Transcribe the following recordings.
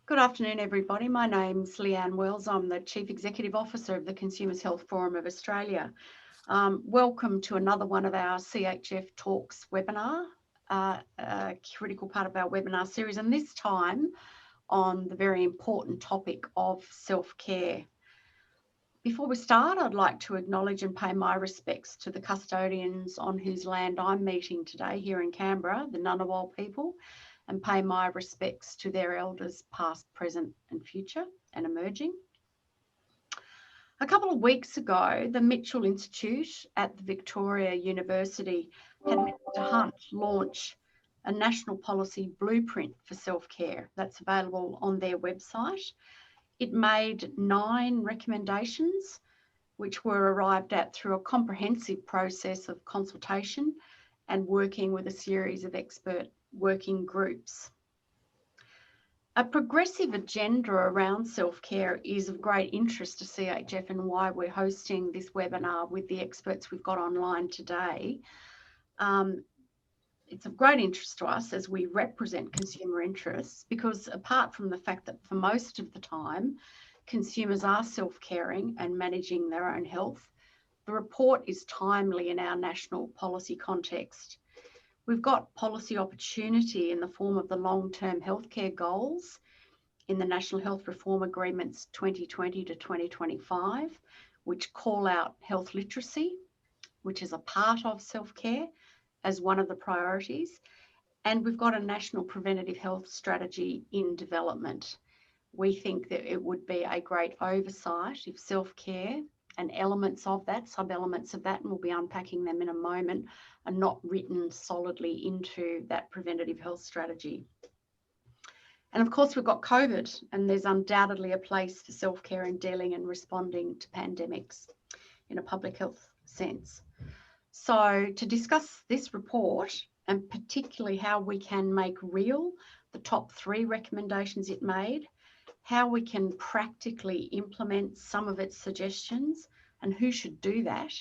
Good afternoon, everybody. My name's Leanne Wells. I'm the Chief Executive Officer of the Consumers Health Forum of Australia. Welcome to another one of our CHF Talks webinar, a critical part of our webinar series, and this time on the very important topic of self-care. Before we start, I'd like to acknowledge and pay my respects to the custodians on whose land I'm meeting today here in Canberra, the Ngunnawal people, and pay my respects to their elders past, present and future and emerging. A couple of weeks ago, the Mitchell Institute at the Victoria University had Mr. Hunt launch a national policy blueprint for self-care that's available on their website. It made 9 recommendations, which were arrived at through a comprehensive process of consultation and working with a series of expert working groups. A progressive agenda around self-care is of great interest to CHF, and why we're hosting this webinar with the experts we've got online today. It's of great interest to us as we represent consumer interests, because apart from the fact that for most of the time consumers are self-caring and managing their own health, the report is timely in our national policy context. We've got policy opportunity in the form of the long-term healthcare goals in the National Health Reform Agreements 2020 to 2025, which call out health literacy, which is a part of self-care, as one of the priorities. And we've got a national preventative health strategy in development. We think that it would be a great oversight if self-care and elements of that, sub-elements of that, and we'll be unpacking them in a moment, are not written solidly into that preventative health strategy. And of course, we've got COVID, and there's undoubtedly a place for self-care in dealing and responding to pandemics in a public health sense. So to discuss this report, and particularly how we can make real the top 3 recommendations it made, how we can practically implement some of its suggestions and who should do that.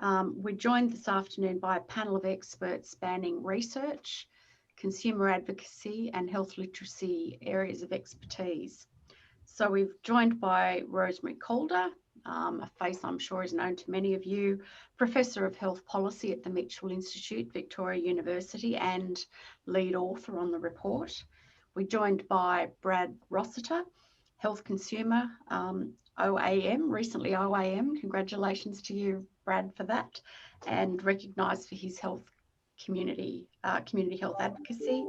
We're joined this afternoon by a panel of experts spanning research, consumer advocacy and health literacy areas of expertise. So we've joined by Rosemary Calder, a face I'm sure is known to many of you, Professor of Health Policy at the Mitchell Institute, Victoria University, and lead author on the report. We're joined by Brad Rossiter, Health Consumer, OAM, recently OAM. Congratulations to you, Brad, for that, and recognised for his health community health advocacy.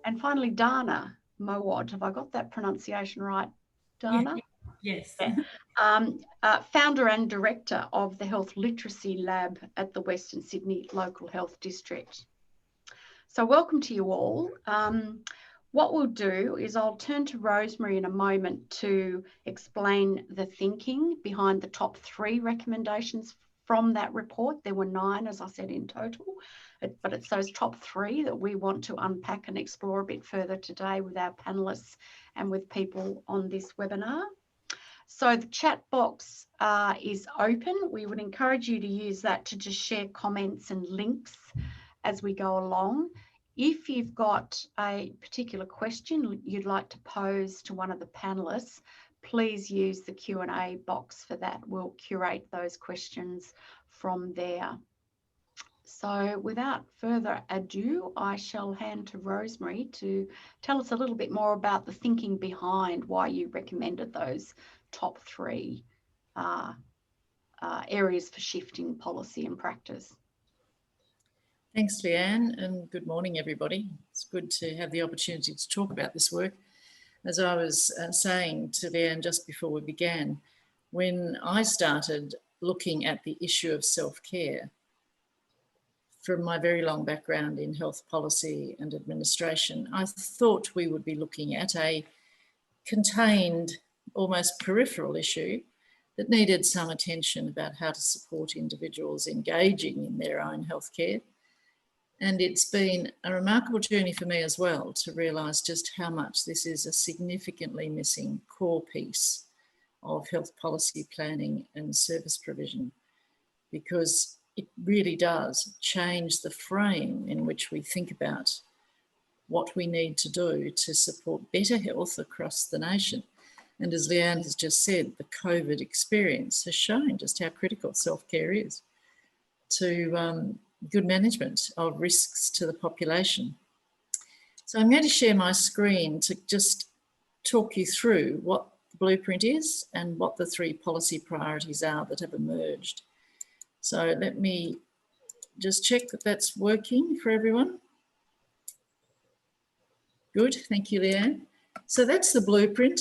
And finally, Dana Mouwad. Have I got that pronunciation right, Dana? Yes. Yeah. Founder and director of the Health Literacy Lab at the Western Sydney Local Health District. So welcome to you all. What we'll do is I'll turn to Rosemary in a moment to explain the thinking behind the top 3 recommendations from that report. There were 9, as I said, in total, but it's those top 3 that we want to unpack and explore a bit further today with our panellists and with people on this webinar. So the chat box is open. We would encourage you to use that to just share comments and links as we go along. If you've got a particular question you'd like to pose to one of the panellists, please use the Q&A box for that. We'll curate those questions from there. So without further ado, I shall hand to Rosemary to tell us a little bit more about the thinking behind why you recommended those top 3 areas for shifting policy and practice. Thanks, Leanne, and good morning, everybody. It's good to have the opportunity to talk about this work. As I was saying to Leanne just before we began, when I started looking at the issue of self-care, from my very long background in health policy and administration, I thought we would be looking at a contained, almost peripheral issue that needed some attention about how to support individuals engaging in their own healthcare. And it's been a remarkable journey for me as well to realise just how much this is a significantly missing core piece of health policy planning and service provision, because it really does change the frame in which we think about what we need to do to support better health across the nation. And as Leanne has just said, the COVID experience has shown just how critical self-care is to good management of risks to the population. So I'm going to share my screen to just talk you through what the blueprint is and what the 3 policy priorities are that have emerged. So let me just check that that's working for everyone. Good, thank you, Leanne. So that's the blueprint.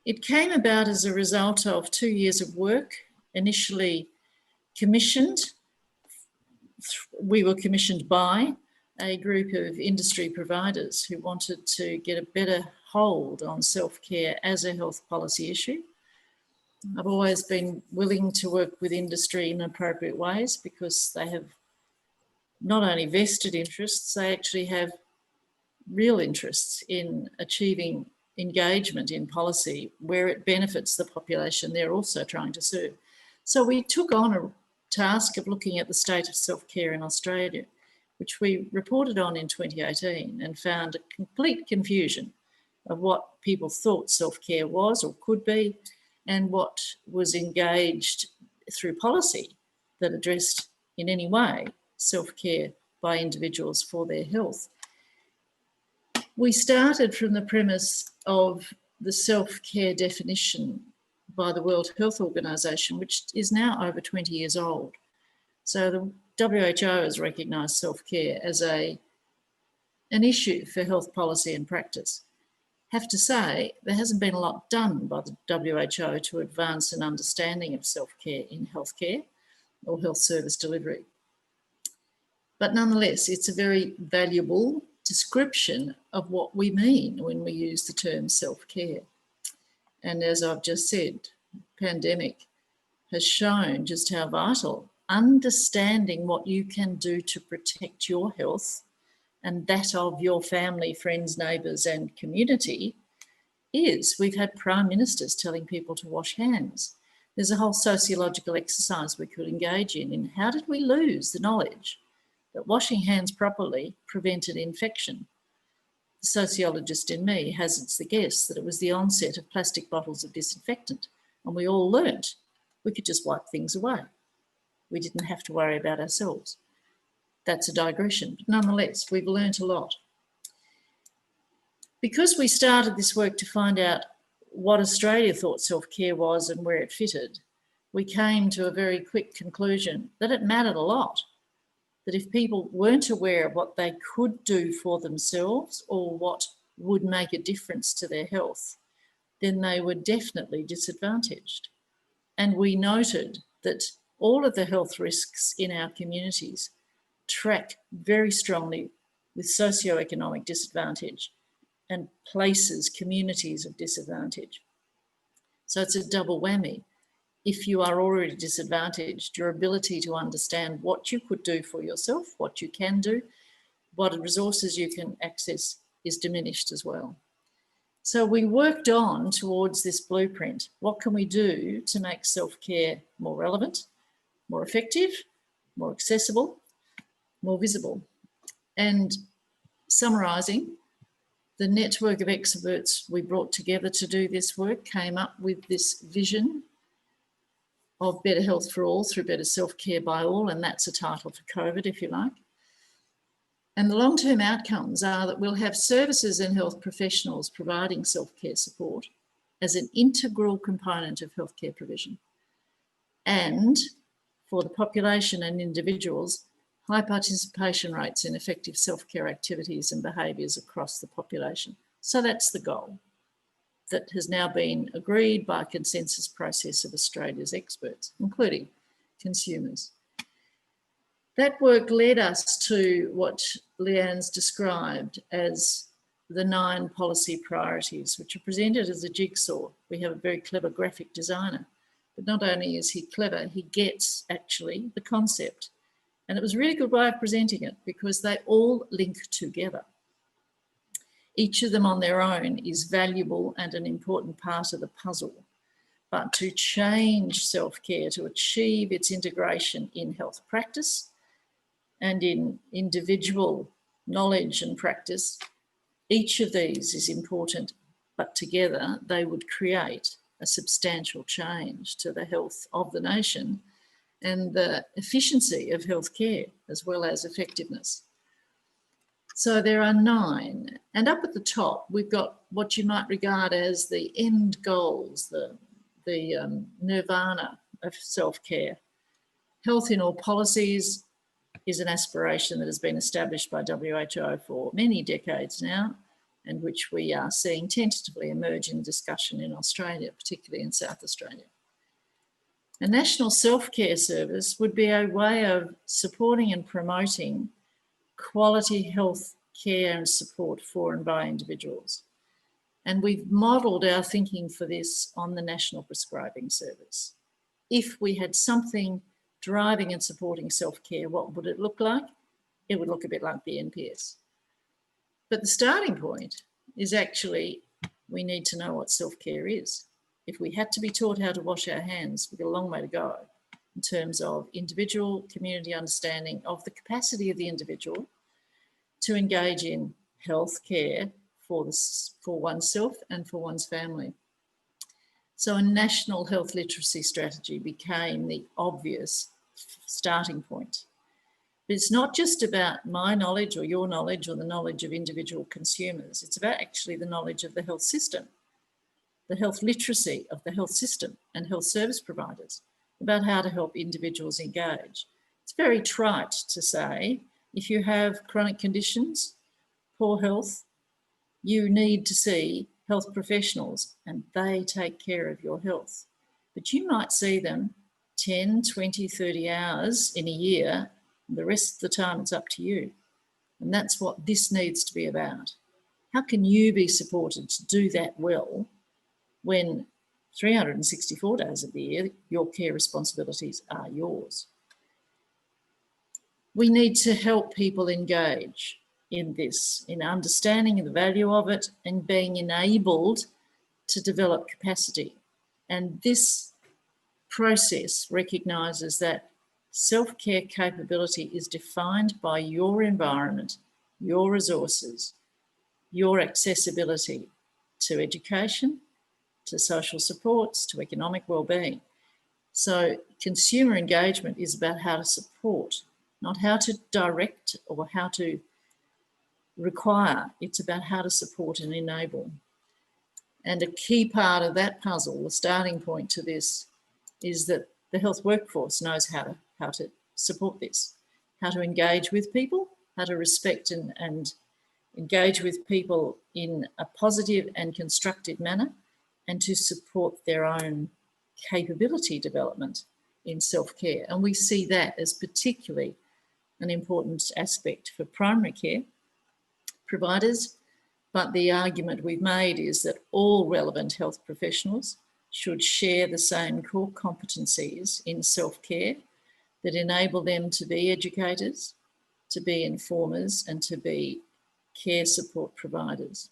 It came about as a result of 2 years of work, initially commissioned. We were commissioned by a group of industry providers who wanted to get a better hold on self-care as a health policy issue. I've always been willing to work with industry in appropriate ways because they have not only vested interests, they actually have real interests in achieving engagement in policy where it benefits the population they're also trying to serve. So we took on a task of looking at the state of self-care in Australia, which we reported on in 2018 and found a complete confusion of what people thought self-care was or could be and what was engaged through policy that addressed in any way self-care by individuals for their health. We started from the premise of the self-care definition by the World Health Organization, which is now over 20 years old. So the WHO has recognised self-care as an issue for health policy and practice. Have to say, there hasn't been a lot done by the WHO to advance an understanding of self-care in healthcare or health service delivery. But nonetheless, it's a very valuable description of what we mean when we use the term self-care. And as I've just said, pandemic has shown just how vital understanding what you can do to protect your health and that of your family, friends, neighbours and community is. We've had prime ministers telling people to wash hands. There's a whole sociological exercise we could engage in how did we lose the knowledge that washing hands properly prevented infection? The sociologist in me hazards the guess that it was the onset of plastic bottles of disinfectant, and we all learnt we could just wipe things away. We didn't have to worry about ourselves. That's a digression, but nonetheless, we've learnt a lot. Because we started this work to find out what Australia thought self-care was and where it fitted, we came to a very quick conclusion that it mattered a lot, that if people weren't aware of what they could do for themselves or what would make a difference to their health, then they were definitely disadvantaged. And we noted that all of the health risks in our communities track very strongly with socioeconomic disadvantage and places, communities of disadvantage. So it's a double whammy. If you are already disadvantaged, your ability to understand what you could do for yourself, what you can do, what resources you can access is diminished as well. So we worked on towards this blueprint. What can we do to make self-care more relevant, more effective, more accessible, more visible? And summarising, the network of experts we brought together to do this work came up with this vision of better health for all through better self-care by all, and that's a title for COVID, if you like. And the long-term outcomes are that we'll have services and health professionals providing self-care support as an integral component of healthcare provision. And for the population and individuals, high participation rates in effective self-care activities and behaviours across the population. So that's the goal that has now been agreed by a consensus process of Australia's experts, including consumers. That work led us to what Leanne's described as the 9 policy priorities, which are presented as a jigsaw. We have a very clever graphic designer, but not only is he clever, he gets actually the concept. And it was a really good way of presenting it because they all link together. Each of them on their own is valuable and an important part of the puzzle. But to change self-care, to achieve its integration in health practice and in individual knowledge and practice, Each of these is important, but together they would create a substantial change to the health of the nation and the efficiency of healthcare as well as effectiveness. So there are 9, and up at the top we've got what you might regard as the end goals, the nirvana of self-care. Health in all policies is an aspiration that has been established by WHO for many decades now, and which we are seeing tentatively emerge in discussion in Australia, particularly in South Australia. A national self-care service would be a way of supporting and promoting quality health care and support for and by individuals. And we've modelled our thinking for this on the National Prescribing Service. If we had something driving and supporting self-care, what would it look like? It would look a bit like the NPS. But the starting point is actually we need to know what self-care is. If we had to be taught how to wash our hands, we've got a long way to go in terms of individual community understanding of the capacity of the individual to engage in health care for oneself and for one's family. So a national health literacy strategy became the obvious starting point. But it's not just about my knowledge or your knowledge or the knowledge of individual consumers. It's about actually the knowledge of the health system, the health literacy of the health system and health service providers, about how to help individuals engage. It's very trite to say, if you have chronic conditions, poor health, you need to see health professionals and they take care of your health. But you might see them 10, 20, 30 hours in a year, and the rest of the time it's up to you. And that's what this needs to be about. How can you be supported to do that well when 364 days of the year, your care responsibilities are yours? We need to help people engage in this, in understanding the value of it and being enabled to develop capacity. And this process recognises that self-care capability is defined by your environment, your resources, your accessibility to education, to social supports, to economic well-being. So consumer engagement is about how to support, not how to direct or how to require. It's about how to support and enable. And a key part of that puzzle, the starting point to this, is that the health workforce knows how to support this, how to engage with people, how to respect and engage with people in a positive and constructive manner, and to support their own capability development in self-care. And we see that as particularly an important aspect for primary care providers. But the argument we've made is that all relevant health professionals should share the same core competencies in self-care that enable them to be educators, to be informers, and to be care support providers.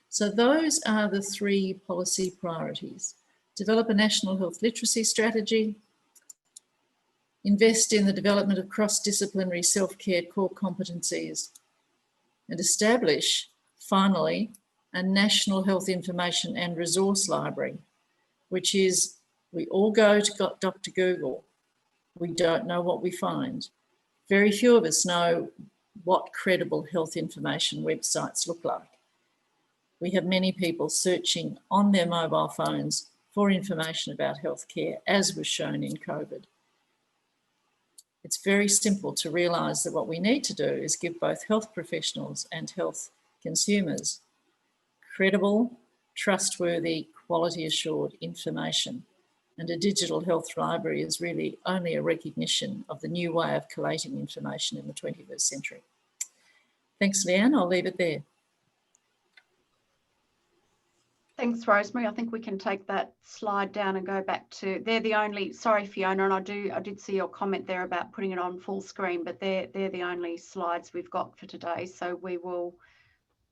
So those are the 3 policy priorities. Develop a national health literacy strategy, invest in the development of cross-disciplinary self-care core competencies, and establish, finally, a national health information and resource library, which is, we all go to Dr. Google. We don't know what we find. Very few of us know what credible health information websites look like. We have many people searching on their mobile phones for information about healthcare, as was shown in COVID. It's very simple to realise that what we need to do is give both health professionals and health consumers credible, trustworthy, quality assured information. And a digital health library is really only a recognition of the new way of collating information in the 21st century. Thanks, Leanne. I'll leave it there. Thanks, Rosemary. I think we can take that slide down and go back to, they're the only, sorry Fiona, and I did see your comment there about putting it on full screen, but they're the only slides we've got for today. So we will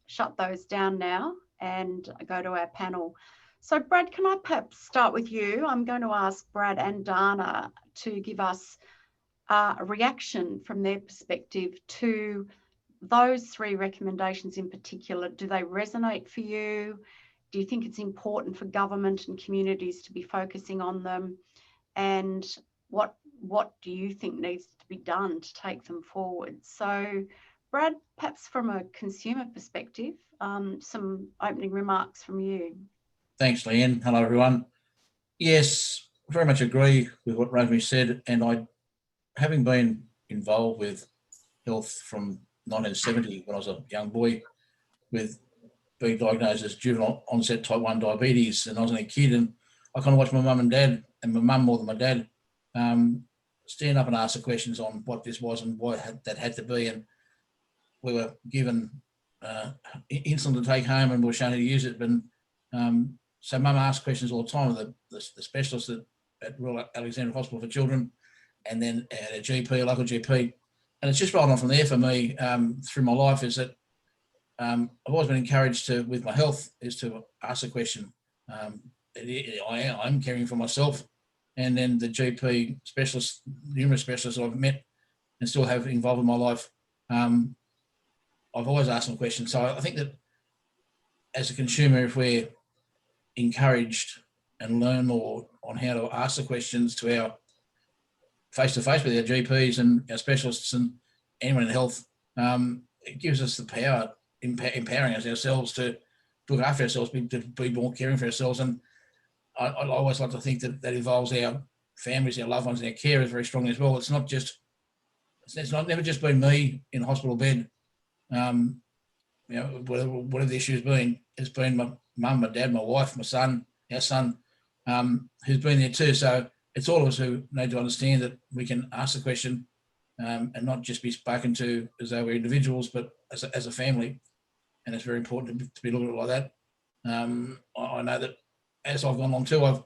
shut those down now and go to our panel. So Brad, can I perhaps start with you? I'm going to ask Brad and Dana to give us a reaction from their perspective to those three recommendations in particular, do they resonate for you? Do you think it's important for government and communities to be focusing on them? And what do you think needs to be done to take them forward? So, Brad, perhaps from a consumer perspective, some opening remarks from you. Thanks, Leanne. Hello, everyone. Yes, very much agree with what Rosemary said. And I, having been involved with health from 1970 when I was a young boy, with being diagnosed as juvenile onset type 1 diabetes, and I was only a kid, and I kind of watched my mum and dad, and my mum more than my dad, stand up and ask the questions on what this was and why that had to be. And we were given insulin to take home, and we were shown how to use it. But so mum asked questions all the time of the specialists at Royal Alexandra Hospital for Children, and then at a GP, a local GP. And it's just rolled on from there for me through my life, is that I've always been encouraged to, with my health, is to ask a question. I'm caring for myself, and then the GP specialists, numerous specialists I've met and still have involved in my life, I've always asked them questions. So I think that as a consumer, if we're encouraged and learn more on how to ask the questions to our face-to-face with our GPs and our specialists and anyone in health, it gives us the power, empowering us ourselves to look after ourselves, to be more caring for ourselves. And I always like to think that involves our families, our loved ones, and our carers very strongly as well. It's not just, it's not never just been me in a hospital bed. Whatever the issue has been, it's been my mum, my dad, my wife, my son, our son, who's been there too. So it's all of us who need to understand that we can ask the question and not just be spoken to as though we're individuals, but as a family. And it's very important to be looking at it like that. I know that as I've gone along too, I've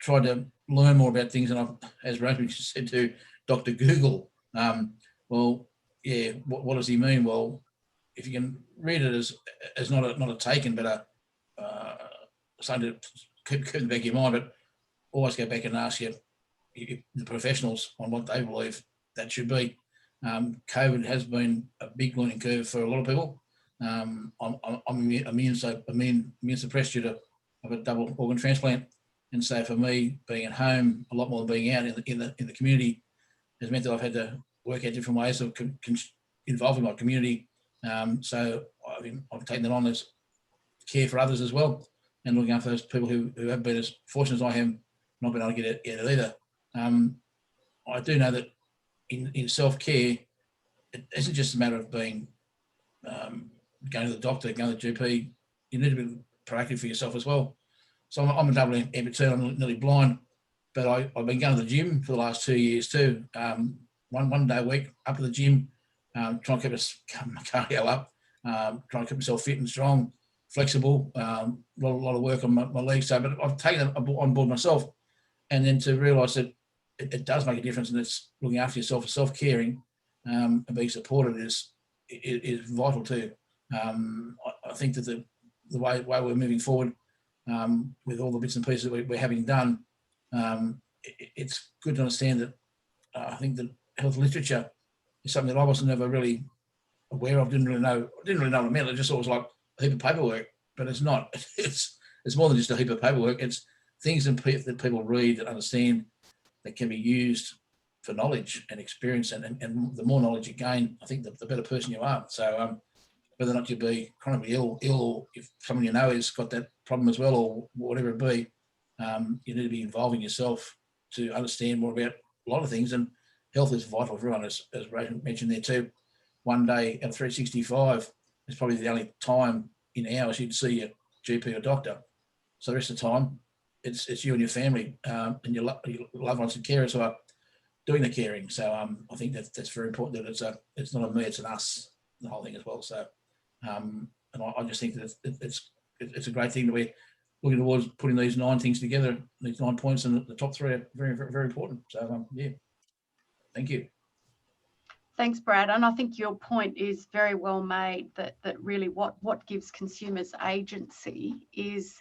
tried to learn more about things, and I've, as Rosemary said, to Dr. Google. Well, yeah, what does he mean? Well, if you can read it as not a taken, but something to keep in the back of your mind, but always go back and ask the professionals on what they believe that should be. COVID has been a big learning curve for a lot of people. I'm immune suppressed due to a double organ transplant, and so for me, being at home a lot more than being out in the community has meant that I've had to work out different ways of involving my community. So I've taken that on as care for others as well, and looking after those people who have been as fortunate as I have not been able to get it either. I do know that in self-care, it isn't just a matter of being going to the doctor, going to the GP. You need to be proactive for yourself as well. So I'm a double amputee. I'm nearly blind, but I've been going to the gym for the last 2 years too. One day a week up to the gym, trying to keep my cardio up, trying to keep myself fit and strong, flexible. A lot of work on my legs. So, but I've taken it on board myself, and then to realise that it does make a difference, and it's looking after yourself, self-caring, and being supported is vital too. I think that the way we're moving forward with all the bits and pieces that we're having done, it's good to understand that I think that health literature is something that I wasn't ever really aware of. Didn't really know what it meant. It just always like a heap of paperwork, but it's not. It's more than just a heap of paperwork. It's things that people read that understand, that can be used for knowledge and experience, and the more knowledge you gain, I think the better person you are. So whether or not you be chronically ill, or if someone you know has got that problem as well, or whatever it be, you need to be involving yourself to understand more about a lot of things. And health is vital for everyone, as Ray mentioned there too. One day out of 365 is probably the only time in hours you'd see your GP or doctor. So the rest of the time, it's you and your family and your loved ones and carers who are doing the caring. So I think that's very important, that it's not a me, it's an us, the whole thing as well. So and I just think that it's a great thing that we're looking towards putting these 9 things together, these 9 points, and the top 3 are very, very, very important. So yeah, thank you. Thanks, Brad. And I think your point is very well made, that really what gives consumers agency is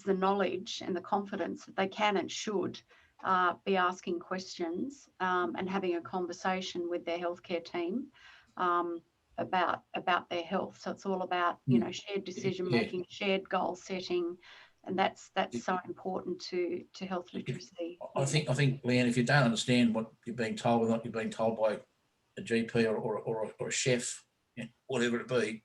the knowledge and the confidence that they can and should be asking questions and having a conversation with their healthcare team. about their health. So it's all about, you know, shared decision making, shared goal setting, and that's so important to health literacy. I think, Leanne, if you don't understand what you're being told, or not you're being told by a GP or a chef, whatever it be,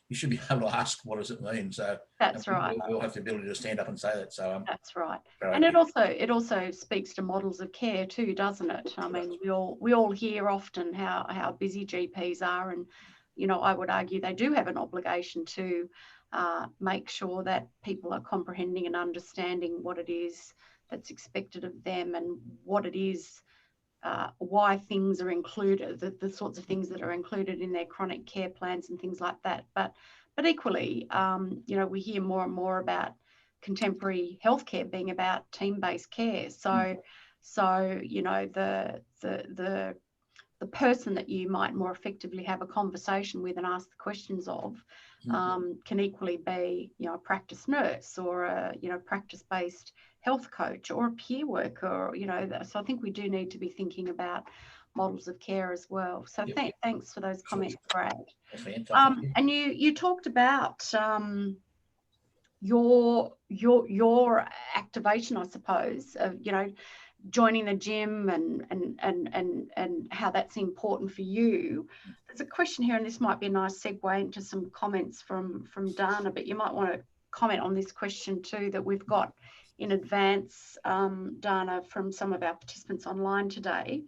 you should be able to ask, what does it mean? So that's right. We'll have the ability to stand up and say that. So that's right. And it also speaks to models of care too, doesn't it? I mean, we all hear often how busy GPs are, and you know, I would argue they do have an obligation to make sure that people are comprehending and understanding what it is that's expected of them, and what it is, why things are included, the sorts of things that are included in their chronic care plans and things like that. But equally, you know, we hear more and more about contemporary healthcare being about team-based care. So you know, the person that you might more effectively have a conversation with and ask the questions of can equally be, you know, a practice nurse, or a, you know, practice-based health coach, or a peer worker, or, you know. So I think we do need to be thinking about models of care as well. So thanks for those comments, Brad. And you talked about your activation, I suppose, of, you know, joining the gym and how that's important for you. There's a question here, and this might be a nice segue into some comments from Dana, but you might want to comment on this question too that we've got in advance, Dana, from some of our participants online today.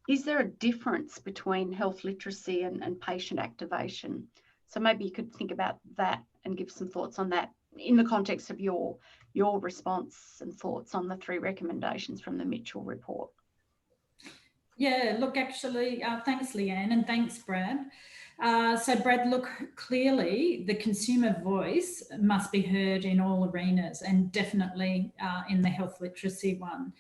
Is there a difference between health literacy and patient activation? So maybe you could think about that and give some thoughts on that in the context of your response and thoughts on the 3 recommendations from the Mitchell report. Yeah, look, actually, thanks, Leanne, and thanks, Brad. So, Brad, look, clearly the consumer voice must be heard in all arenas, and definitely in the health literacy one.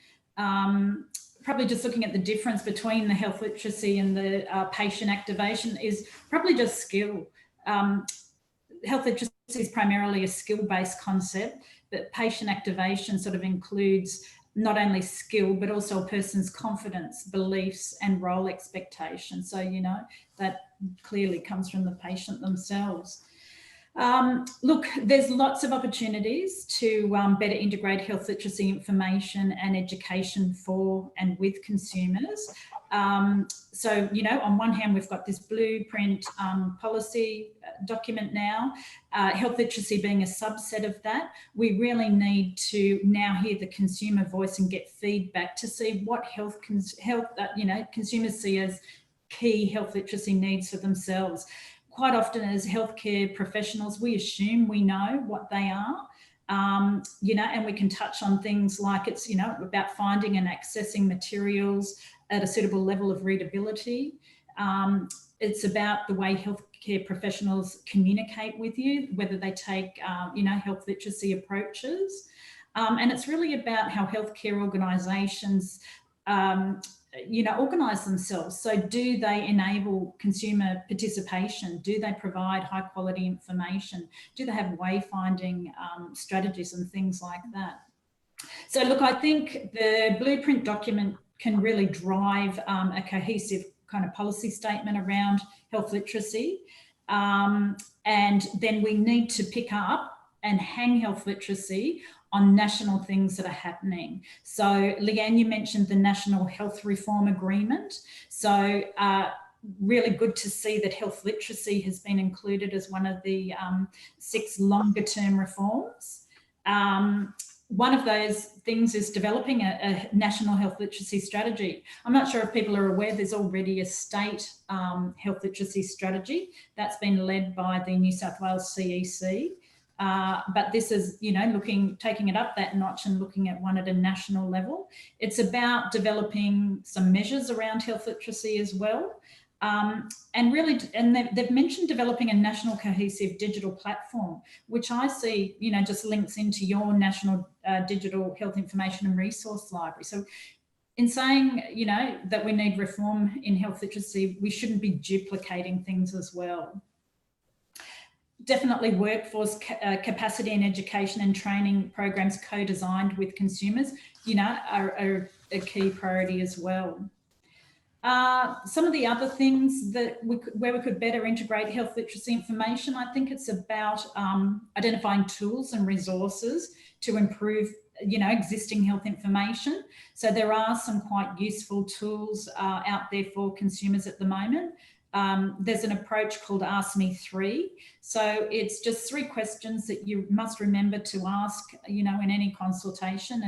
Probably just looking at the difference between the health literacy and the patient activation is probably just skill. Health literacy is primarily a skill-based concept, but patient activation sort of includes not only skill, but also a person's confidence, beliefs, and role expectations. So, you know, that clearly comes from the patient themselves. Look, there's lots of opportunities to better integrate health literacy information and education for and with consumers. So, you know, on one hand, we've got this blueprint policy document now, health literacy being a subset of that. We really need to now hear the consumer voice and get feedback to see what you know, consumers see as key health literacy needs for themselves. Quite often as healthcare professionals, we assume we know what they are, you know, and we can touch on things like it's, you know, about finding and accessing materials at a suitable level of readability. It's about the way healthcare professionals communicate with you, whether they take, you know, health literacy approaches. And it's really about how healthcare organisations you know, organise themselves. So do they enable consumer participation? Do they provide high quality information? Do they have wayfinding strategies and things like that? So look, I think the blueprint document can really drive a cohesive kind of policy statement around health literacy. And then we need to pick up and hang health literacy on national things that are happening. So Leanne, you mentioned the National Health Reform Agreement. So really good to see that health literacy has been included as one of the 6 longer term reforms. One of those things is developing a national health literacy strategy. I'm not sure if people are aware there's already a state health literacy strategy that's been led by the New South Wales CEC. But this is, you know, taking it up that notch and looking at one at a national level. It's about developing some measures around health literacy as well. And really, and they've mentioned developing a national cohesive digital platform, which I see, you know, just links into your national digital health information and resource library. So in saying, you know, that we need reform in health literacy, we shouldn't be duplicating things as well. Definitely workforce capacity and education and training programs co-designed with consumers, you know, are a key priority as well. Some of the other things that where we could better integrate health literacy information, I think it's about identifying tools and resources to improve, existing health information. So there are some quite useful tools out there for consumers at the moment. There's an approach called Ask Me 3. So it's just 3 questions that you must remember to ask, in any consultation.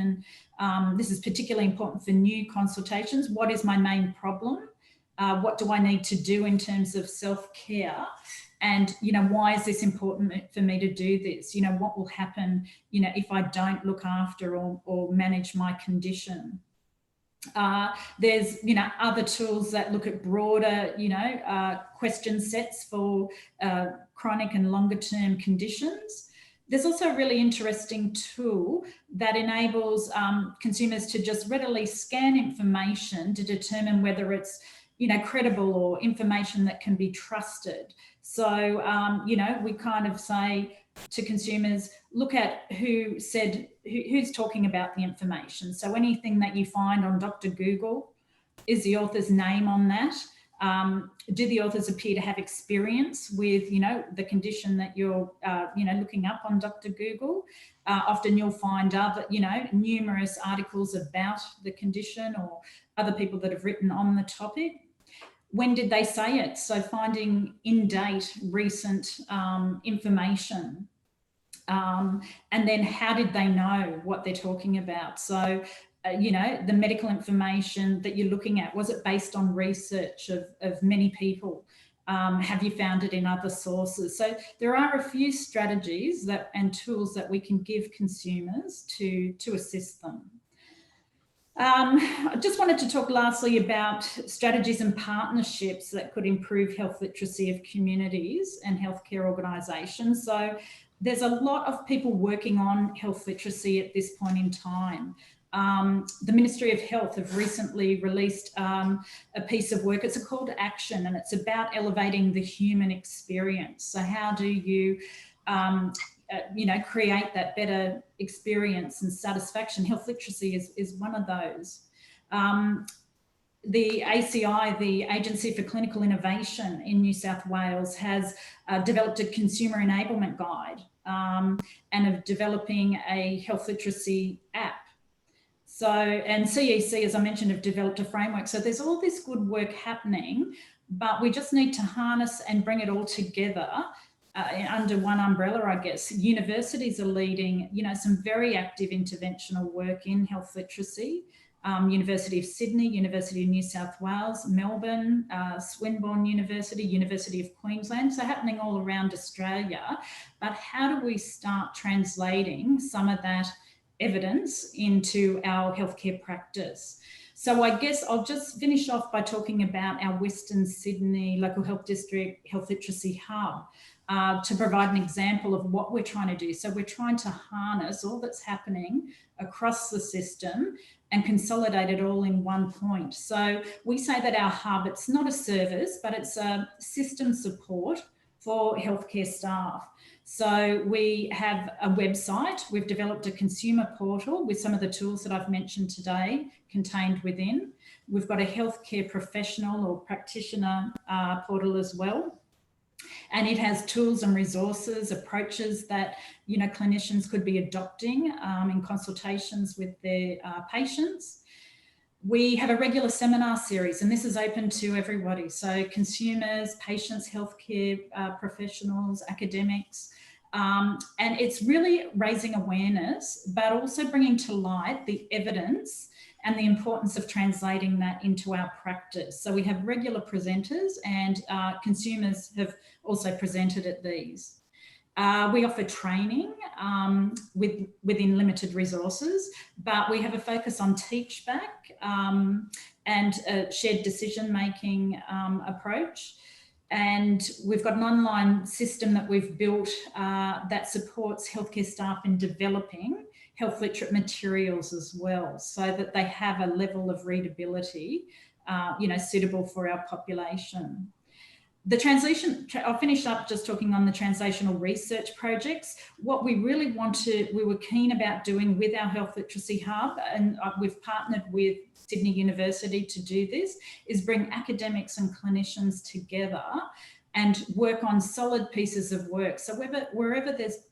And this is particularly important for new consultations. What is my main problem? What do I need to do in terms of self-care? And, why is this important for me to do this? What will happen, if I don't look after or manage my condition? There's, other tools that look at broader, question sets for chronic and longer term conditions. There's also a really interesting tool that enables consumers to just readily scan information to determine whether it's, credible or information that can be trusted. So, we kind of say to consumers, look at who's talking about the information. So anything that you find on Dr. Google, is the author's name on that? Do the authors appear to have experience with, the condition that you're, looking up on Dr. Google? Often you'll find other, numerous articles about the condition or other people that have written on the topic. When did they say it? So finding in-date, recent information. And then how did they know what they're talking about? So, the medical information that you're looking at, was it based on research of many people? Have you found it in other sources? So there are a few strategies and tools that we can give consumers to assist them. I just wanted to talk lastly about strategies and partnerships that could improve health literacy of communities and healthcare organisations. So there's a lot of people working on health literacy at this point in time. The Ministry of Health have recently released a piece of work. It's a call to action, and it's about elevating the human experience. So how do you create that better experience and satisfaction? Health literacy is one of those. The ACI, the Agency for Clinical Innovation in New South Wales, has developed a consumer enablement guide and of developing a health literacy app. So, and CEC, as I mentioned, have developed a framework. So there's all this good work happening, but we just need to harness and bring it all together under one umbrella, I guess. Universities are leading, some very active interventional work in health literacy. University of Sydney, University of New South Wales, Melbourne, Swinburne University, University of Queensland. So happening all around Australia. But how do we start translating some of that evidence into our healthcare practice? So I guess I'll just finish off by talking about our Western Sydney Local Health District Health Literacy Hub to provide an example of what we're trying to do. So we're trying to harness all that's happening across the system and consolidate it all in one point. So we say that our hub, it's not a service, but it's a system support for healthcare staff. So we have a website, we've developed a consumer portal with some of the tools that I've mentioned today contained within. We've got a healthcare professional or practitioner portal as well. And it has tools and resources, approaches that, clinicians could be adopting in consultations with their patients. We have a regular seminar series, and this is open to everybody. So consumers, patients, healthcare professionals, academics, and it's really raising awareness, but also bringing to light the evidence and the importance of translating that into our practice. So we have regular presenters, and consumers have also presented at these. We offer training within limited resources, but we have a focus on teach back and a shared decision-making approach. And we've got an online system that we've built that supports healthcare staff in developing health literate materials as well, so that they have a level of readability, suitable for our population. The translation, I'll finish up just talking on the translational research projects. What we really we were keen about doing with our Health Literacy Hub, and we've partnered with Sydney University to do this, is bring academics and clinicians together and work on solid pieces of work. So wherever there's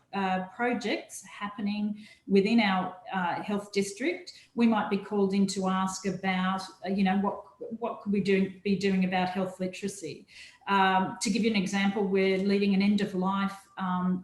projects happening within our health district, we might be called in to ask about, what could we be doing about health literacy? To give you an example, we're leading an end-of-life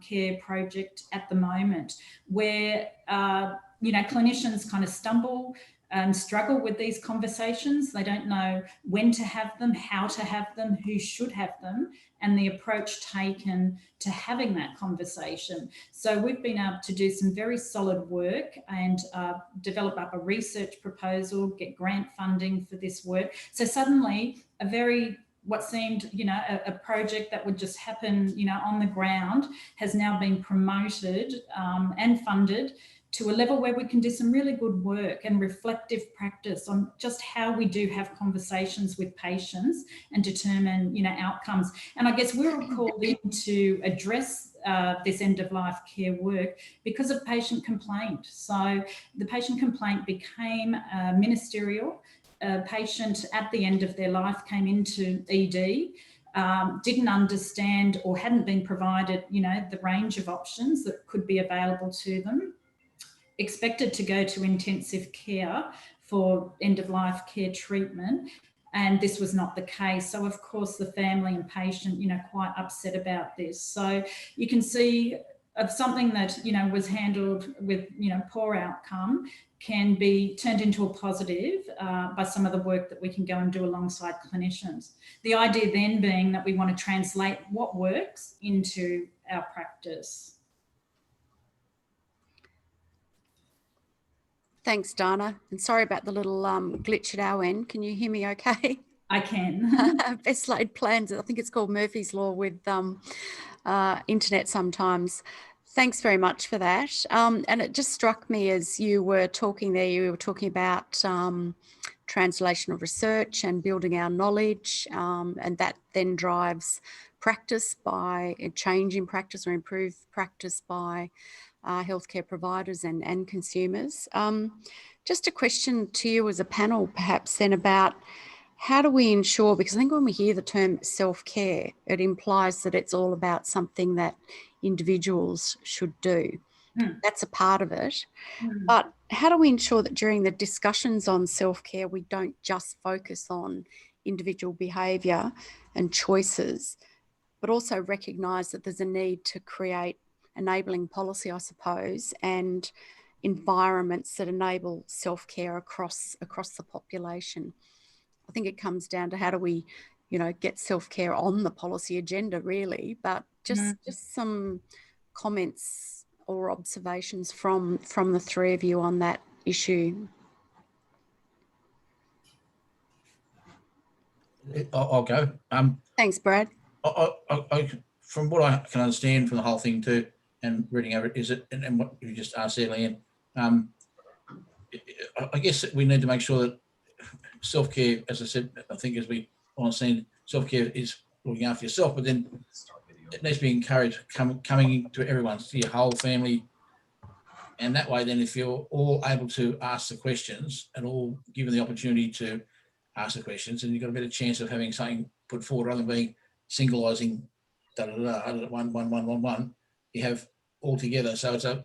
care project at the moment where, clinicians kind of stumble and struggle with these conversations. They don't know when to have them, how to have them, who should have them, and the approach taken to having that conversation. So we've been able to do some very solid work and develop up a research proposal, get grant funding for this work. So suddenly what seemed, a project that would just happen, on the ground has now been promoted and funded to a level where we can do some really good work and reflective practice on just how we do have conversations with patients and determine, outcomes. And I guess we were called in to address this end-of-life care work because of patient complaint. So the patient complaint became ministerial. A patient at the end of their life came into ED, didn't understand or hadn't been provided, the range of options that could be available to them, expected to go to intensive care for end-of-life care treatment, and this was not the case. So of course the family and patient, quite upset about this. So you can see of something that, was handled with, poor outcome can be turned into a positive by some of the work that we can go and do alongside clinicians. The idea then being that we want to translate what works into our practice. Thanks, Dana. And sorry about the little glitch at our end. Can you hear me okay? I can. Best laid plans. I think it's called Murphy's Law with internet sometimes. Thanks very much for that. And it just struck me as you were talking there, you were talking about translational research and building our knowledge, and that then drives practice by a change in practice or improved practice by healthcare providers and consumers. Just a question to you as a panel, perhaps then, about how do we ensure, because I think when we hear the term self-care, it implies that it's all about something that individuals should do. That's a part of it. But how do we ensure that during the discussions on self-care, we don't just focus on individual behaviour and choices, but also recognise that there's a need to create enabling policy, I suppose, and environments that enable self-care across the population. I think it comes down to how do we, get self-care on the policy agenda, really, but just some comments or observations from the three of you on that issue. I'll go. Thanks, Brad. From what I can understand from the whole thing too, and reading over it, is it, and what you just asked there, Leanne, I guess we need to make sure that self-care, as I said, I think as we understand, self-care is looking after yourself, but then it needs to be encouraged coming to everyone, to your whole family. And that way, then, if you're all able to ask the questions and all given the opportunity to ask the questions, and you've got a better chance of having something put forward rather than being singleising, one, you have all together. So it's I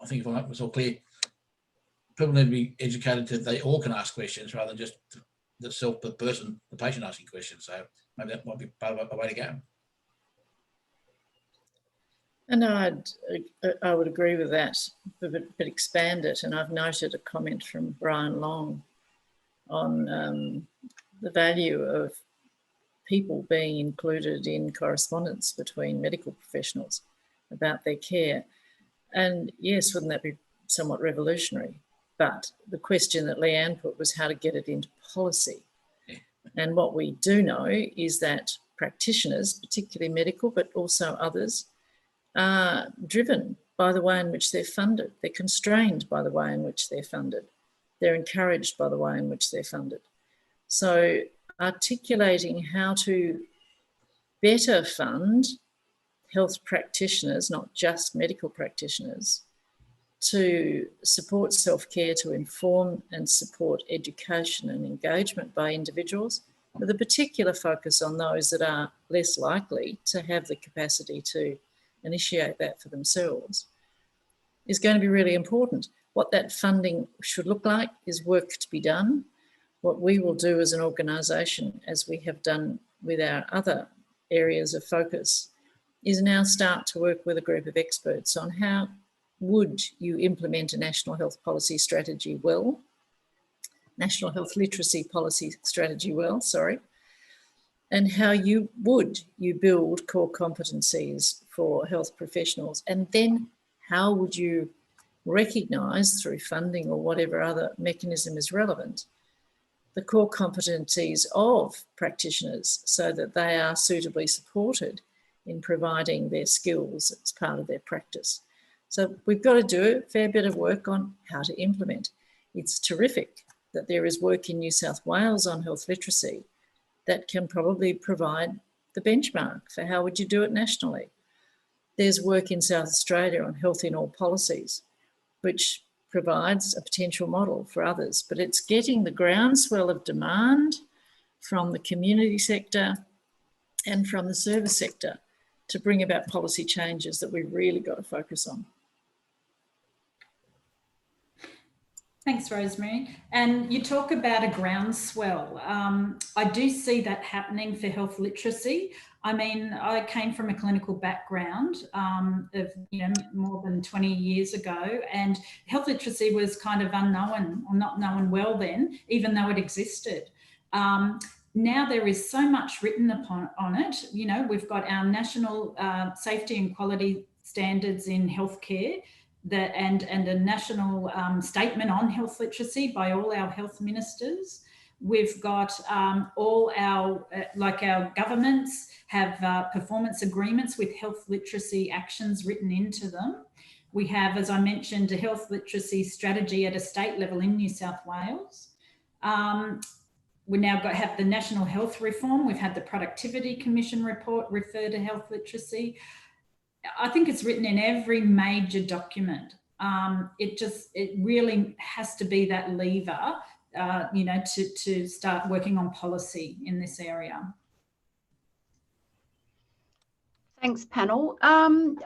think if I make myself clear, people need to be educated that they all can ask questions rather than just the patient asking questions. So maybe that might be part of a way to go. And I would agree with that, but expand it. And I've noted a comment from Brian Long on the value of people being included in correspondence between medical professionals about their care. And yes, wouldn't that be somewhat revolutionary? But the question that Leanne put was how to get it into policy. Yeah. And what we do know is that practitioners, particularly medical, but also others, are driven by the way in which they're funded. They're constrained by the way in which they're funded. They're encouraged by the way in which they're funded. So articulating how to better fund health practitioners, not just medical practitioners, to support self-care, to inform and support education and engagement by individuals, with a particular focus on those that are less likely to have the capacity to initiate that for themselves, is going to be really important. What that funding should look like is work to be done. What we will do as an organisation, as we have done with our other areas of focus, is now start to work with a group of experts on how would you implement a national health policy strategy well, national health literacy policy strategy well, sorry, and how you build core competencies for health professionals, and then how would you recognise through funding or whatever other mechanism is relevant the core competencies of practitioners so that they are suitably supported in providing their skills as part of their practice. So we've got to do a fair bit of work on how to implement. It's terrific that there is work in New South Wales on health literacy that can probably provide the benchmark for how would you do it nationally. There's work in South Australia on health in all policies, which provides a potential model for others, but it's getting the groundswell of demand from the community sector and from the service sector to bring about policy changes that we've really got to focus on. Thanks, Rosemary. And you talk about a groundswell. I do see that happening for health literacy. I mean, I came from a clinical background of, more than 20 years ago, and health literacy was kind of unknown or not known well then, even though it existed. Now there is so much written on it. We've got our national safety and quality standards in healthcare, and a national statement on health literacy by all our health ministers. We've got all our governments have performance agreements with health literacy actions written into them. We have, as I mentioned, a health literacy strategy at a state level in New South Wales. We now have the National Health Reform. We've had the Productivity Commission report refer to health literacy. I think it's written in every major document. It really has to be that lever, to start working on policy in this area. Thanks, panel.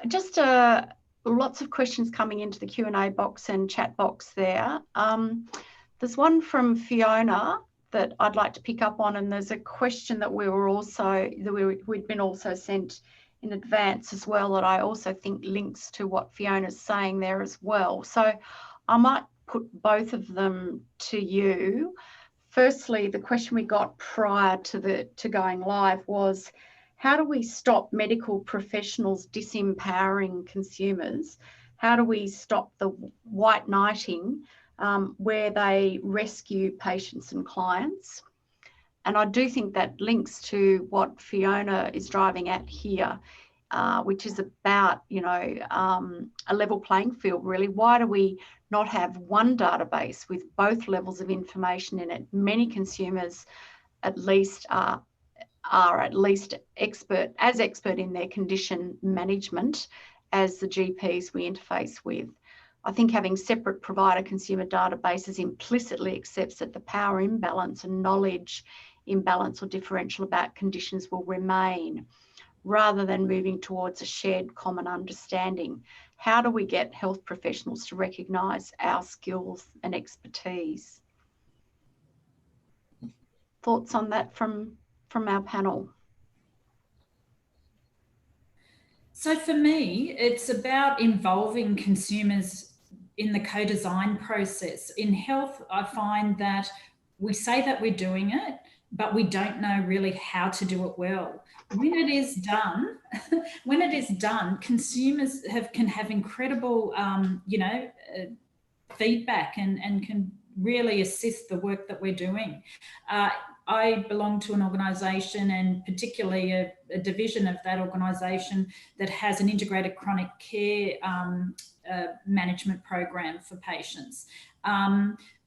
Just lots of questions coming into the Q&A box and chat box there. There's one from Fiona that I'd like to pick up on, and there's a question that we'd been also sent in advance as well that I also think links to what Fiona's saying there as well. So I might put both of them to you. Firstly, the question we got prior to going live was, how do we stop medical professionals disempowering consumers? How do we stop the white knighting where they rescue patients and clients? And I do think that links to what Fiona is driving at here, which is about, a level playing field, really. Why do we not have one database with both levels of information in it? Many consumers at least are at least expert in their condition management as the GPs we interface with. I think having separate provider consumer databases implicitly accepts that the power imbalance and knowledge imbalance or differential about conditions will remain, rather than moving towards a shared common understanding. How do we get health professionals to recognise our skills and expertise? Thoughts on that from our panel? So for me, it's about involving consumers in the co-design process. In health, I find that we say that we're doing it, but we don't know really how to do it well. When it is done, consumers can have incredible, feedback and can really assist the work that we're doing. I belong to an organisation, and particularly a division of that organisation, that has an integrated chronic care management program for patients.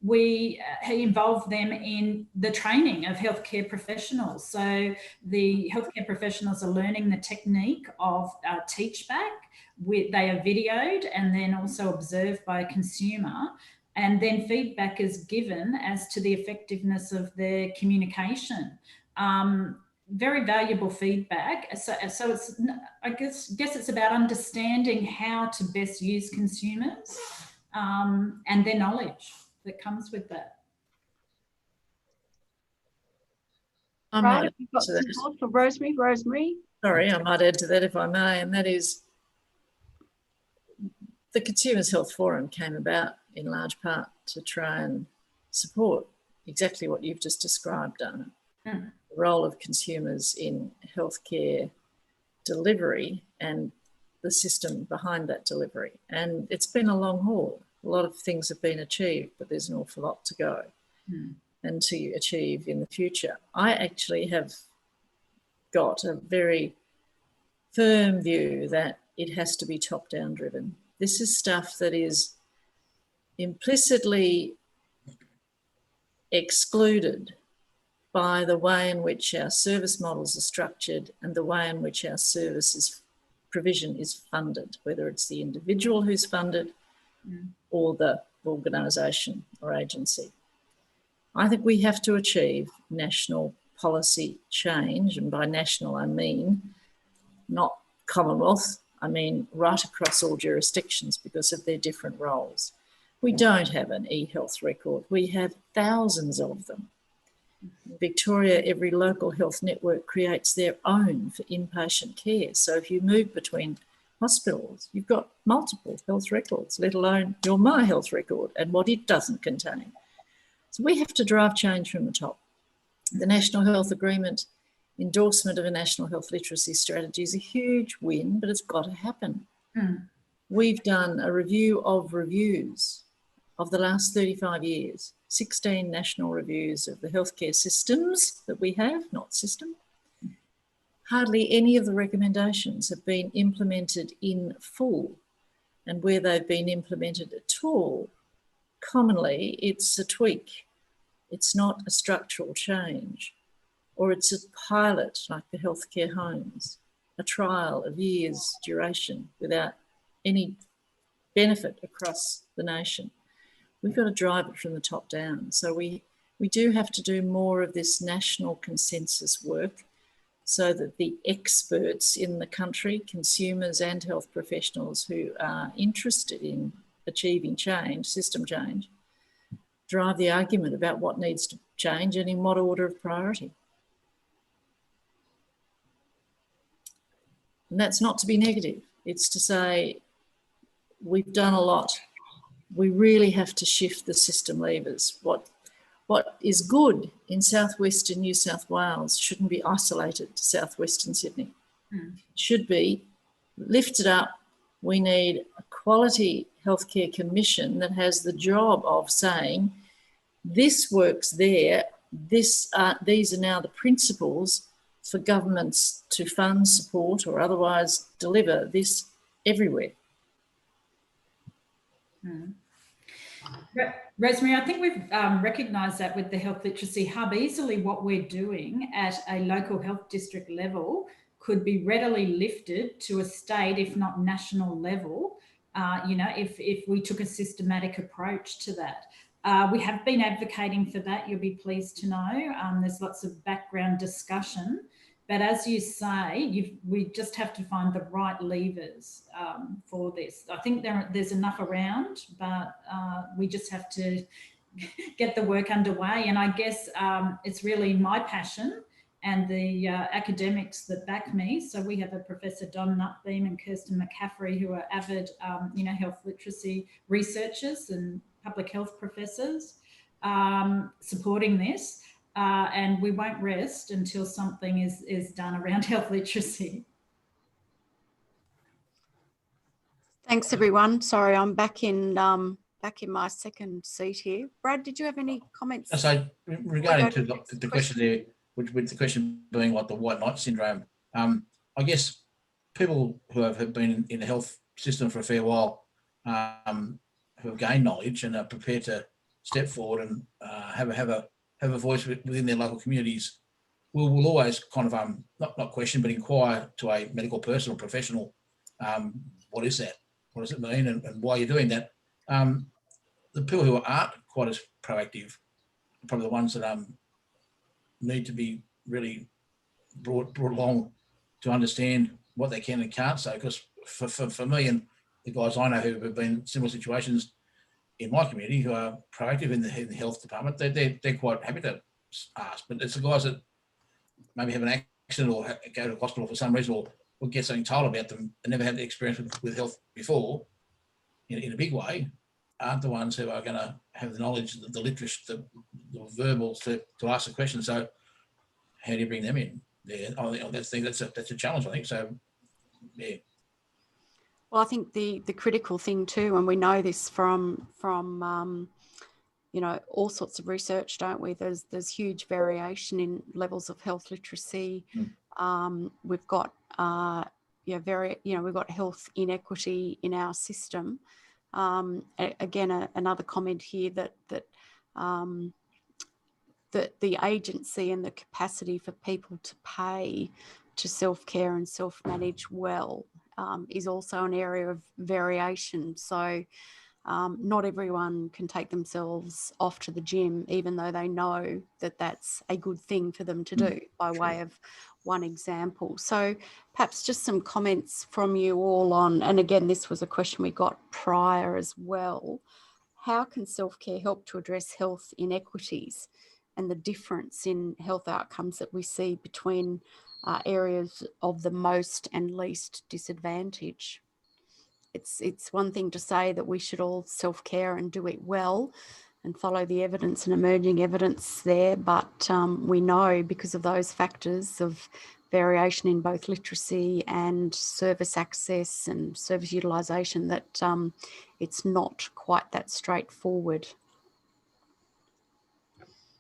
We involve them in the training of healthcare professionals. So the healthcare professionals are learning the technique of teach back. They are videoed and then also observed by a consumer. And then feedback is given as to the effectiveness of their communication. Very valuable feedback. So it's, I guess it's about understanding how to best use consumers and their knowledge that comes with that. Right, we've got support for Rosemary. Rosemary. Sorry, I might add to that if I may, and that is the Consumers Health Forum came about in large part to try and support exactly what you've just described, Dana. The role of consumers in healthcare delivery and the system behind that delivery. And it's been a long haul. A lot of things have been achieved, but there's an awful lot to go and to achieve in the future. I actually have got a very firm view that it has to be top-down driven. This is stuff that is implicitly excluded by the way in which our service models are structured and the way in which our services provision is funded, whether it's the individual who's funded or the organisation or agency. I think we have to achieve national policy change, and by national I mean not Commonwealth, I mean right across all jurisdictions because of their different roles. We don't have an e-health record. We have thousands of them. In Victoria, every local health network creates their own for inpatient care. So if you move between hospitals, you've got multiple health records, let alone your My Health record and what it doesn't contain. So we have to drive change from the top. The National Health Agreement endorsement of a national health literacy strategy is a huge win, but it's got to happen. We've done a review of reviews of the last 35 years, 16 national reviews of the healthcare systems that we have, not system. Hardly any of the recommendations have been implemented in full, and where they've been implemented at all, commonly it's a tweak. It's not a structural change, or it's a pilot like the healthcare homes, a trial of years duration without any benefit across the nation. We've got to drive it from the top down. So we do have to do more of this national consensus work so that the experts in the country, consumers and health professionals who are interested in achieving change, system change, drive the argument about what needs to change and in what order of priority. And that's not to be negative. It's to say we've done a lot. We really have to shift the system levers. What is good in southwestern New South Wales shouldn't be isolated to southwestern Sydney. It should be lifted up. We need a quality healthcare commission that has the job of saying, this works there, these are now the principles for governments to fund, support or otherwise deliver this everywhere. Rosemary, I think we've recognised that with the Health Literacy Hub. Easily what we're doing at a local health district level could be readily lifted to a state, if not national level, if we took a systematic approach to that. We have been advocating for that, you'll be pleased to know. There's lots of background discussion. But as you say, we just have to find the right levers for this. I think there's enough around, but we just have to get the work underway. And I guess it's really my passion and the academics that back me. So we have a Professor Don Nutbeam and Kirsten McCaffrey, who are avid, health literacy researchers and public health professors supporting this. And we won't rest until something is done around health literacy. Thanks, everyone. Sorry, I'm back in back in my second seat here. Brad, did you have any comments? So regarding to the question there, with the question being like the white knight syndrome, I guess people who have been in the health system for a fair while, who have gained knowledge and are prepared to step forward and have a voice within their local communities, will always kind of not question but inquire to a medical person or professional, what is that? What does it mean, and why are you doing that? The people who aren't quite as proactive are probably the ones that need to be really brought along to understand what they can and can't say. Because for me and the guys I know who have been in similar situations in my community who are proactive in the health department, they're quite happy to ask. But it's the guys that maybe have an accident or go to hospital for some reason or get something told about them and never had the experience with health before in a big way, aren't the ones who are going to have the knowledge, the literacy, the verbals to ask the question. So how do you bring them in there? I think that's a challenge, I think. So, yeah. Well, I think the critical thing too, and we know this from you know, all sorts of research, don't we? There's huge variation in levels of health literacy. We've got we've got health inequity in our system. Again, another comment here that the agency and the capacity for people to pay to self-care and self-manage well is also an area of variation. So not everyone can take themselves off to the gym, even though they know that that's a good thing for them to do, by way of one example. So perhaps just some comments from you all on, and again, this was a question we got prior as well. How can self-care help to address health inequities and the difference in health outcomes that we see between areas of the most and least disadvantage? It's one thing to say that we should all self-care and do it well and follow the evidence and emerging evidence there, but we know because of those factors of variation in both literacy and service access and service utilisation that it's not quite that straightforward.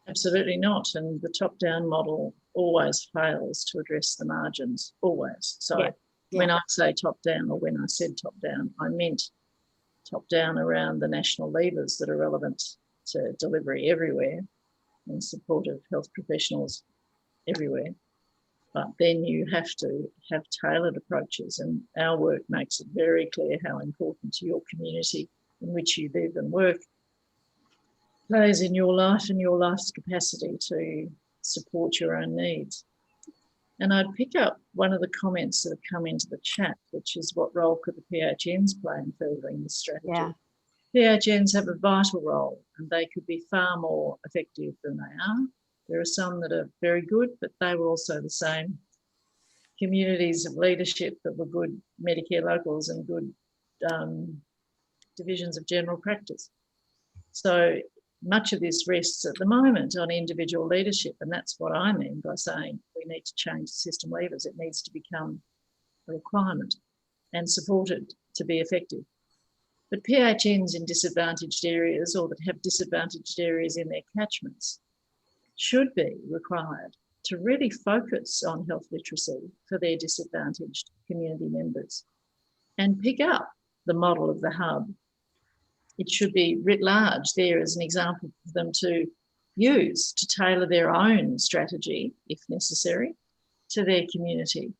Absolutely not. And the top-down model always fails to address the margins, always. So when I say top-down, or when I said top-down, I meant top-down around the national levers that are relevant to delivery everywhere in support of health professionals everywhere. But then you have to have tailored approaches, and our work makes it very clear how important your community in which you live and work plays in your life and your life's capacity to support your own needs. And I'd pick up one of the comments that have come into the chat, which is what role could the PHNs play in furthering this strategy? Yeah. PHNs have a vital role, and they could be far more effective than they are. There are some that are very good, but they were also the same communities of leadership that were good Medicare locals and good divisions of general practice. So much of this rests at the moment on individual leadership, and that's what I mean by saying we need to change the system levers. It needs to become a requirement and supported to be effective. But PHNs in disadvantaged areas, or that have disadvantaged areas in their catchments, should be required to really focus on health literacy for their disadvantaged community members and pick up the model of the hub. It should be writ large there as an example for them to use to tailor their own strategy, if necessary, to their community.